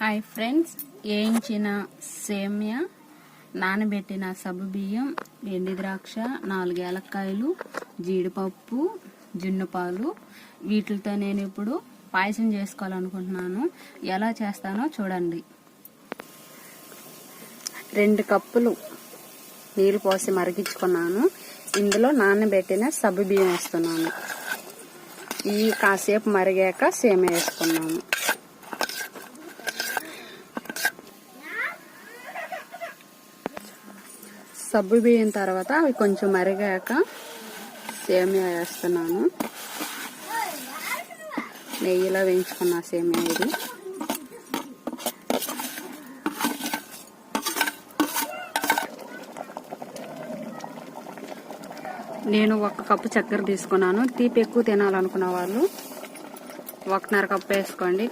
Hi friends, వేయించిన సేమియా, నానబెట్టిన సబ్బు బియ్యం, ఎండి ద్రాక్ష, 4 ఏలక్కాయలు, జీడిపప్పు, జున్నుపాలు, వీటితో నేను ఇప్పుడు పాయసం చేసుకోవాలనుకుంటున్నాను. ఎలా చేస్తానో చూడండి. 2 కప్పులు నీళ్ళు పోసి మరిగించుకున్నాను. ఇందులో నానబెట్టిన సబ్బు బియ్యం వేస్తున్నాను. ఈ కాసేపు మరిగాక సేమియా వేసుకున్నాను. సబ్బు బియ్యం తర్వాత అవి కొంచెం మరిగాక సేమియా వేస్తున్నాను. నెయ్యిలో వేయించుకున్న సేమియా ఇది. నేను 1 కప్పు చక్కెర తీసుకున్నాను. తీపి ఎక్కువ తినాలనుకున్న వాళ్ళు 1.5 కప్పు వేసుకోండి.